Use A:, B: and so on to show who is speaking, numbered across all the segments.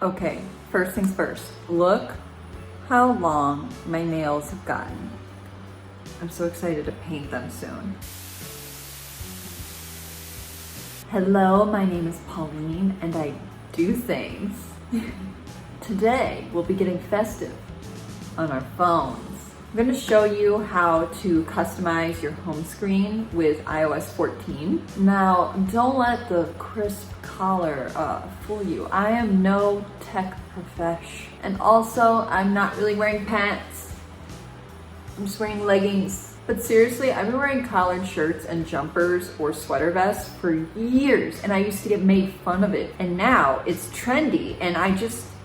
A: Okay, first things first. Look how long my nails have gotten. I'm so excited to paint them soon. Hello, my name is Pauline and I do things. Today, we'll be getting festive on our phones. I'm going to show you how to customize your home screen with iOS14. Now, don't let the crisp color fool you. I am no tech profesh. And also, I'm not really wearing pants. I'm just wearing leggings. But seriously, I've been wearing collared shirts and jumpers or sweater vests for years, and I used to get made fun of it. And now it's trendy,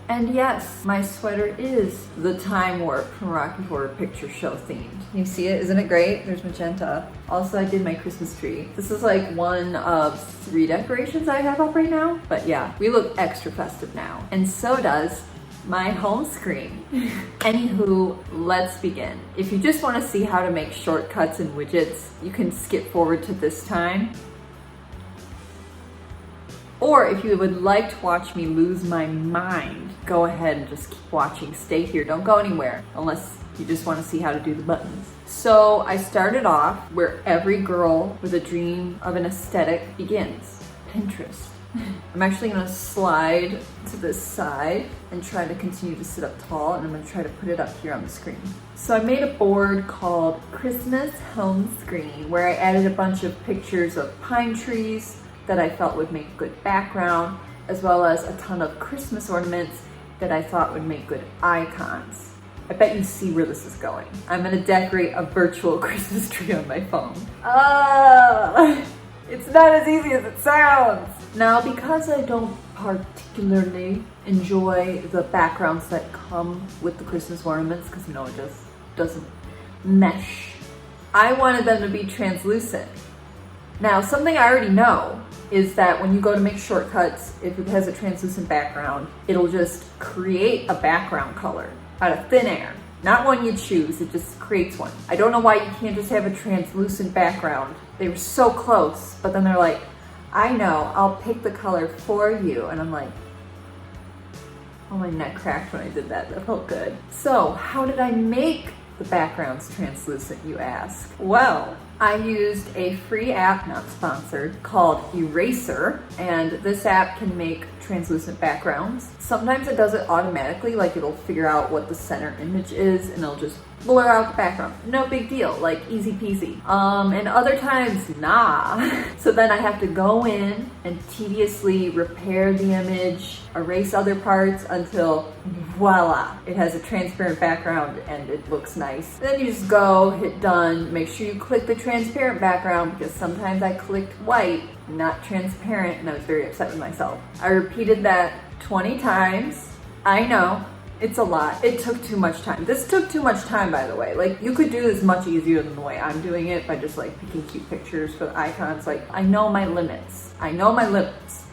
A: and yes, my sweater is the Time Warp from Rocky Horror Picture Show themed. You see it? Isn't it great? There's magenta. Also, I did my Christmas tree. This is like one of 3 decorations I have up right now. But yeah, we look extra festive now. And so does my home screen. Anywho, let's begin. If you just want to see how to make shortcuts and widgets, you can skip forward to this time. Or if you would like to watch me lose my mind, go ahead and just keep watching. Stay here, don't go anywhere, unless you just want to see how to do the buttons. So I started off where every girl with a dream of an aesthetic begins, Pinterest. I'm actually gonna slide to this side and try to continue to sit up tall, and I'm gonna try to put it up here on the screen. So I made a board called Christmas Home Screen, where I added a bunch of pictures of pine trees that I felt would make a good background, as well as a ton of Christmas ornaments that I thought would make good icons. I bet you see where this is going. I'm gonna decorate a virtual Christmas tree on my phone. It's not as easy as it sounds. Now, because I don't particularly enjoy the backgrounds that come with the Christmas ornaments, because you know, it just doesn't mesh, I wanted them to be translucent. Now, something I already know is that when you go to make shortcuts, if it has a translucent background, it'll just create a background color out of thin air. Not one you choose, it just creates one. I don't know why you can't just have a translucent background. They were so close, but then they're like, I know, I'll pick the color for you. And I'm like, oh, my neck cracked when I did that. That felt good. So how did I make the backgrounds translucent, you ask? Well, I used a free app, not sponsored, called Eraser, and this app can make translucent backgrounds. Sometimes it does it automatically, like it'll figure out what the center image is and it'll just blur out the background. No big deal, like easy peasy. And other times, nah. So then I have to go in and tediously repair the image, erase other parts until voila, it has a transparent background and it looks nice. Then you just go, hit done, make sure you click the transparent background, because sometimes I clicked white, not transparent, and I was very upset with myself. I repeated that 20 times. I know, it's a lot. It took too much time. This took too much time, by the way. Like, you could do this much easier than the way I'm doing it by just like picking cute pictures for the icons. Like, I know my limits.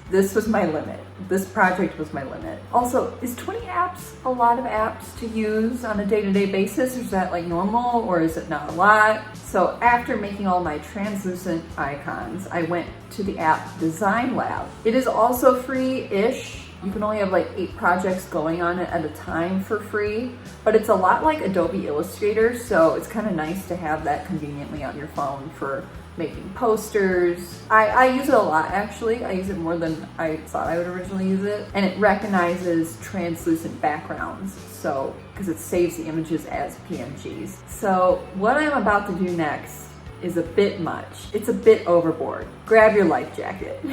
A: This was my limit. This project was my limit. Also, is 20 apps a lot of apps to use on a day-to-day basis? Is that like normal, or is it not a lot? So after making all my translucent icons, I went to the app Design Lab. It is also free-ish. You can only have like 8 projects going on it at a time for free, but it's a lot like Adobe Illustrator, so it's kind of nice to have that conveniently on your phone for making posters. I use it a lot, actually. I use it more than I thought I would originally use it. And it recognizes translucent backgrounds, so because it saves the images as PNGs. So what I'm about to do next is a bit much. It's a bit overboard. Grab your life jacket.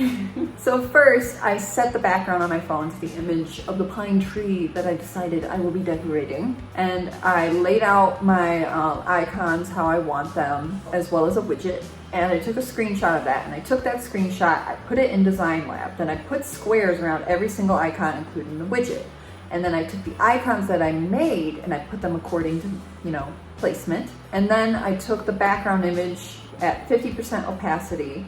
A: So first, I set the background on my phone to the image of the pine tree that I decided I will be decorating. And I laid out my icons how I want them, as well as a widget. And I took a screenshot of that, and I took that screenshot, I put it in Design Lab. Then I put squares around every single icon, including the widget. And then I took the icons that I made and I put them according to, placement. And then I took the background image at 50% opacity,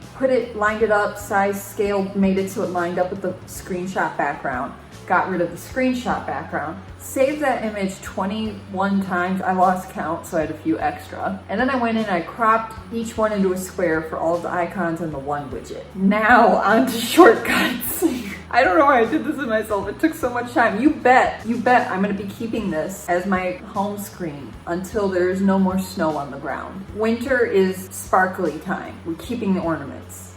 A: lined it up, size, scaled, made it so it lined up with the screenshot background, got rid of the screenshot background, saved that image 21 times. I lost count, so I had a few extra. And then I went in and I cropped each one into a square for all of the icons and the one widget. Now on to shortcuts. I don't know why I did this to myself. It took so much time. You bet I'm gonna be keeping this as my home screen until there's no more snow on the ground. Winter is sparkly time. We're keeping the ornaments.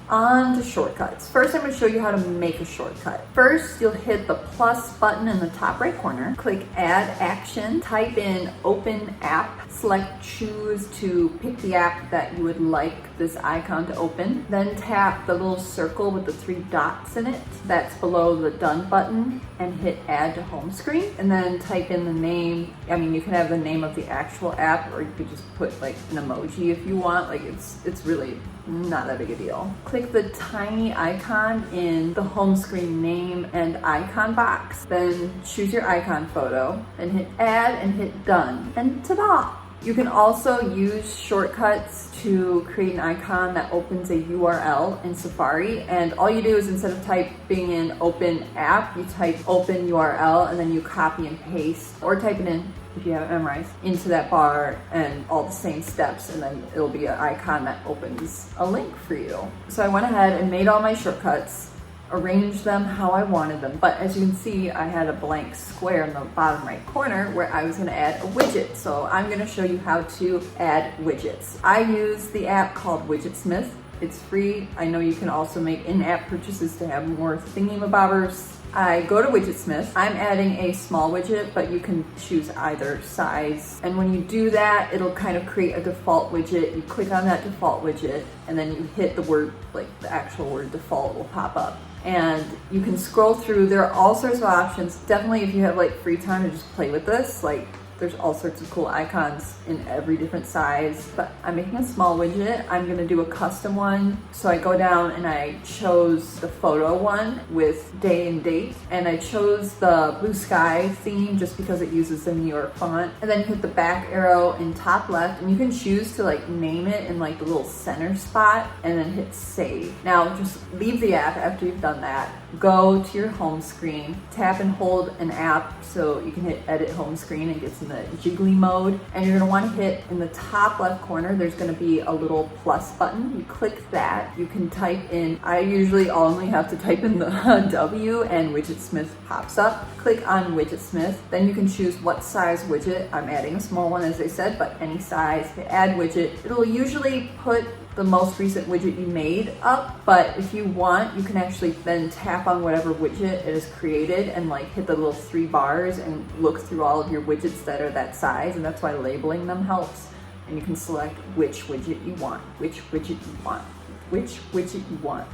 A: On to shortcuts. First, I'm going to show you how to make a shortcut. First, you'll hit the plus button in the top right corner, click add action, type in open app, select choose to pick the app that you would like this icon to open, then tap the little circle with the 3 dots in it that's below the done button and hit add to home screen, and then type in the name. I mean, you can have the name of the actual app, or you could just put like an emoji if you want. Like it's really not that big a deal. Click the tiny icon in the home screen name and icon box, then choose your icon photo and hit add and hit done, and ta-da! You can also use shortcuts to create an icon that opens a URL in Safari, and all you do is instead of typing in open app, you type open URL and then you copy and paste, or type it in if you have it memorized, into that bar and all the same steps, and then it'll be an icon that opens a link for you. So I went ahead and made all my shortcuts, arranged them how I wanted them, but as you can see, I had a blank square in the bottom right corner where I was going to add a widget. So I'm going to show you how to add widgets. I use the app called Widgetsmith. It's free. I know you can also make in-app purchases to have more thingamabobbers. I go to Widgetsmith. I'm adding a small widget, but you can choose either size. And when you do that, it'll kind of create a default widget. You click on that default widget, and then you hit the word, like the actual word default will pop up. And you can scroll through. There are all sorts of options. Definitely if you have like free time to just play with this, like there's all sorts of cool icons in every different size, but I'm making a small widget. I'm gonna do a custom one. So I go down and I chose the photo one with day and date, and I chose the blue sky theme just because it uses the New York font. And then you hit the back arrow in top left, and you can choose to like name it in like the little center spot and then hit save. Now just leave the app after you've done that. Go to your home screen, tap and hold an app so you can hit edit home screen. It gets in the jiggly mode, and you're gonna want to hit in the top left corner. There's gonna be a little plus button. You click that. You can type in, I usually only have to type in the W and Widgetsmith pops up. Click on Widgetsmith. Then you can choose what size widget. I'm adding a small one as I said, but any size. Hit add widget. It'll usually put the most recent widget you made up, but if you want, you can actually then tap on whatever widget it has created and like hit the little 3 bars and look through all of your widgets that are that size, and that's why labeling them helps. And you can select which widget you want, which widget you want, which widget you want.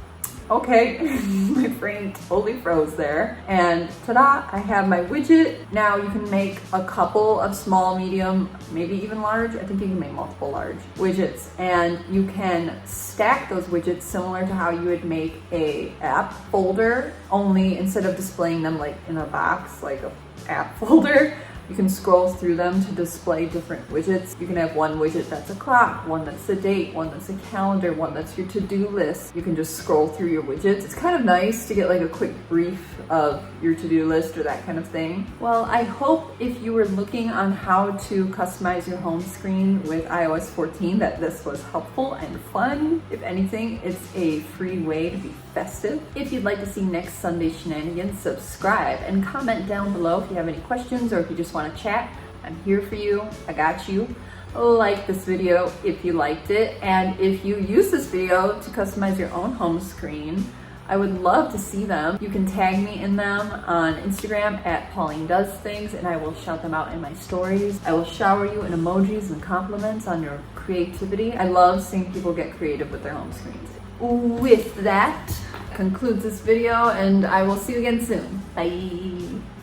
A: Okay, my brain totally froze there. And ta-da, I have my widget. Now you can make a couple of small, medium, maybe even large. I think you can make multiple large widgets, and you can stack those widgets similar to how you would make a app folder, only instead of displaying them like in a box, like a app folder, you can scroll through them to display different widgets. You can have one widget that's a clock, one that's a date, one that's a calendar, one that's your to-do list. You can just scroll through your widgets. It's kind of nice to get like a quick brief of your to-do list or that kind of thing. Well, I hope if you were looking on how to customize your home screen with iOS 14 that this was helpful and fun. If anything, it's a free way to be festive. If you'd like to see next Sunday shenanigans, subscribe and comment down below if you have any questions or if you just want to chat. I'm here for you. I got you. Like this video if you liked it, and if you use this video to customize your own home screen, I would love to see them. You can tag me in them on Instagram at Pauline Does Things, and I will shout them out in my stories. I will shower you in emojis and compliments on your creativity. I love seeing people get creative with their home screens. With that concludes this video, and I will see you again soon. Bye.